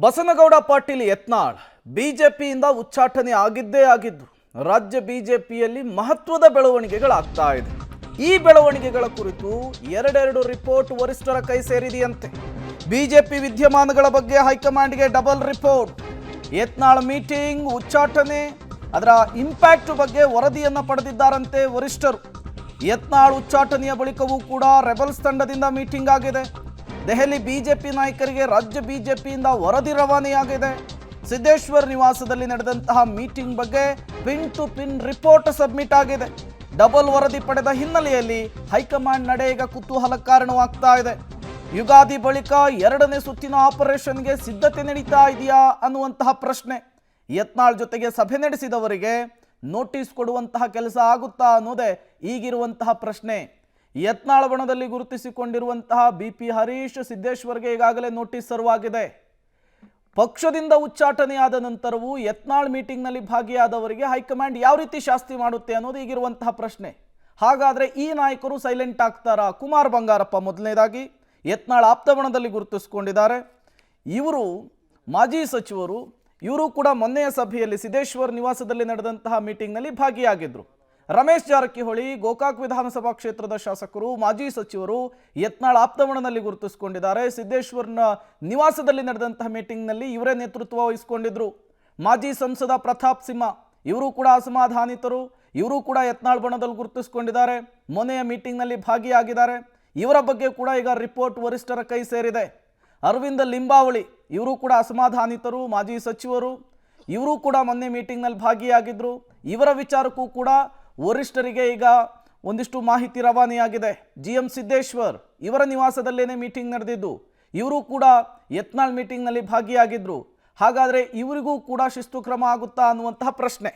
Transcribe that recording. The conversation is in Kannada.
ಬಸನಗೌಡ ಪಾಟೀಲ್ ಯತ್ನಾಳ್ ಬಿಜೆಪಿಯಿಂದ ಉಚ್ಚಾಟನೆ ಆಗಿದ್ದೇ ಆಗಿದ್ದು ರಾಜ್ಯ ಬಿಜೆಪಿಯಲ್ಲಿ ಮಹತ್ವದ ಬೆಳವಣಿಗೆಗಳಾಗ್ತಾ ಇದೆ. ಈ ಬೆಳವಣಿಗೆಗಳ ಕುರಿತು ಎರಡೆರಡು ರಿಪೋರ್ಟ್ ವರಿಷ್ಠರ ಕೈ ಸೇರಿದೆಯಂತೆ. ಬಿಜೆಪಿ ವಿದ್ಯಮಾನಗಳ ಬಗ್ಗೆ ಹೈಕಮಾಂಡ್ಗೆ ಡಬಲ್ ರಿಪೋರ್ಟ್. ಯತ್ನಾಳ್ ಮೀಟಿಂಗ್, ಉಚ್ಚಾಟನೆ, ಅದರ ಇಂಪ್ಯಾಕ್ಟ್ ಬಗ್ಗೆ ವರದಿಯನ್ನು ಪಡೆದಿದ್ದಾರಂತೆ ವರಿಷ್ಠರು. ಯತ್ನಾಳ್ ಉಚ್ಚಾಟನೆಯ ಬಳಿಕವೂ ಕೂಡ ರೆಬಲ್ಸ್ ತಂಡದಿಂದ ಮೀಟಿಂಗ್ ಆಗಿದೆ. ದೆಹಲಿ ಬಿಜೆಪಿ ನಾಯಕರಿಗೆ ರಾಜ್ಯ ಬಿಜೆಪಿಯಿಂದ ವರದಿ ರವಾನೆಯಾಗಿದೆ. ಸಿದ್ದೇಶ್ವರ್ ನಿವಾಸದಲ್ಲಿ ನಡೆದಂತಹ ಮೀಟಿಂಗ್ ಬಗ್ಗೆ pin to pin report submit ಆಗಿದೆ. ಡಬಲ್ ವರದಿ ಪಡೆದ ಹಿನ್ನೆಲೆಯಲ್ಲಿ ಹೈಕಮಾಂಡ್ ನಡೆ ಈಗ ಕುತೂಹಲ ಕಾರಣವಾಗ್ತಾ ಇದೆ. ಯುಗಾದಿ ಬಳಿಕ ಎರಡನೇ ಸುತ್ತಿನ ಆಪರೇಷನ್ಗೆ ಸಿದ್ಧತೆ ನಡೀತಾ ಇದೆಯಾ ಅನ್ನುವಂತಹ ಪ್ರಶ್ನೆ. ಯತ್ನಾಳ್ ಜೊತೆಗೆ ಸಭೆ ನಡೆಸಿದವರಿಗೆ ನೋಟಿಸ್ ಕೊಡುವಂತಹ ಕೆಲಸ ಆಗುತ್ತಾ ಅನ್ನೋದೇ ಈಗಿರುವಂತಹ ಪ್ರಶ್ನೆ. ಯತ್ನಾಳ್ ಬಣದಲ್ಲಿ ಗುರುತಿಸಿಕೊಂಡಿರುವಂತಹ ಬಿಪಿ ಹರೀಶ್, ಸಿದ್ದೇಶ್ವರ್ಗೆ ಈಗಾಗಲೇ ನೋಟಿಸ್ ಸರ್ವ್ ಆಗಿದೆ. ಪಕ್ಷದಿಂದ ಉಚ್ಚಾಟನೆಯಾದ ನಂತರವೂ ಯತ್ನಾಳ್ ಮೀಟಿಂಗ್ನಲ್ಲಿ ಭಾಗಿಯಾದವರಿಗೆ ಹೈಕಮಾಂಡ್ ಯಾವ ರೀತಿ ಶಾಸ್ತಿ ಮಾಡುತ್ತೆ ಅನ್ನೋದು ಈಗಿರುವಂತಹ ಪ್ರಶ್ನೆ. ಹಾಗಾದರೆ ಈ ನಾಯಕರು ಸೈಲೆಂಟ್ ಆಗ್ತಾರಾ? ಕುಮಾರ್ ಬಂಗಾರಪ್ಪ ಮೊದಲನೇದಾಗಿ ಯತ್ನಾಳ್ ಆಪ್ತ ಬಣದಲ್ಲಿ ಗುರುತಿಸಿಕೊಂಡಿದ್ದಾರೆ. ಇವರು ಮಾಜಿ ಸಚಿವರು. ಇವರು ಕೂಡ ಮೊನ್ನೆಯ ಸಭೆಯಲ್ಲಿ ಸಿದ್ದೇಶ್ವರ್ ನಿವಾಸದಲ್ಲಿ ನಡೆದಂತಹ ಮೀಟಿಂಗ್ನಲ್ಲಿ ಭಾಗಿಯಾಗಿದ್ದರು. ರಮೇಶ್ ಜಾರಕಿಹೊಳಿ, ಗೋಕಾಕ್ ವಿಧಾನಸಭಾ ಕ್ಷೇತ್ರದ ಶಾಸಕರು, ಮಾಜಿ ಸಚಿವರು ಯತ್ನಾಳ್ ಆಪ್ತಬಣದಲ್ಲಿ ಗುರುತಿಸಿಕೊಂಡಿದ್ದಾರೆ. ಸಿದ್ದೇಶ್ವರ್ನ ನಿವಾಸದಲ್ಲಿ ನಡೆದಂತಹ ಮೀಟಿಂಗ್ನಲ್ಲಿ ಇವರೇ ನೇತೃತ್ವ ವಹಿಸಿಕೊಂಡಿದ್ರು. ಮಾಜಿ ಸಂಸದ ಪ್ರತಾಪ್ ಸಿಂಹ, ಇವರು ಕೂಡ ಅಸಮಾಧಾನಿತರು. ಇವರು ಕೂಡ ಯತ್ನಾಳ್ ಬಣದಲ್ಲಿ ಗುರುತಿಸಿಕೊಂಡಿದ್ದಾರೆ. ಮೊನ್ನೆಯ ಮೀಟಿಂಗ್ನಲ್ಲಿ ಭಾಗಿಯಾಗಿದ್ದಾರೆ. ಇವರ ಬಗ್ಗೆ ಕೂಡ ಈಗ ರಿಪೋರ್ಟ್ ವರಿಷ್ಠರ ಕೈ ಸೇರಿದೆ. ಅರವಿಂದ ಲಿಂಬಾವಳಿ, ಇವರು ಕೂಡ ಅಸಮಾಧಾನಿತರು, ಮಾಜಿ ಸಚಿವರು. ಇವರು ಕೂಡ ಮೊನ್ನೆ ಮೀಟಿಂಗ್ನಲ್ಲಿ ಭಾಗಿಯಾಗಿದ್ದರು. ಇವರ ವಿಚಾರಕ್ಕೂ ಕೂಡ ವರಿಷ್ಠರಿಗೆ ಈಗ ಒಂದಿಷ್ಟು ಮಾಹಿತಿ ರವಾನೆಯಾಗಿದೆ. GM ಸಿದ್ದೇಶ್ವರ್ ಇವರ ನಿವಾಸದಲ್ಲೇನೆ ಮೀಟಿಂಗ್ ನಡೆದಿದ್ದು. ಇವರು ಕೂಡ ಯತ್ನಾಳ್ ಮೀಟಿಂಗ್ನಲ್ಲಿ ಭಾಗಿಯಾಗಿದ್ದರು. ಹಾಗಾದರೆ ಇವರಿಗೂ ಕೂಡ ಶಿಸ್ತು ಕ್ರಮ ಆಗುತ್ತಾ ಅನ್ನುವಂತಹ ಪ್ರಶ್ನೆ.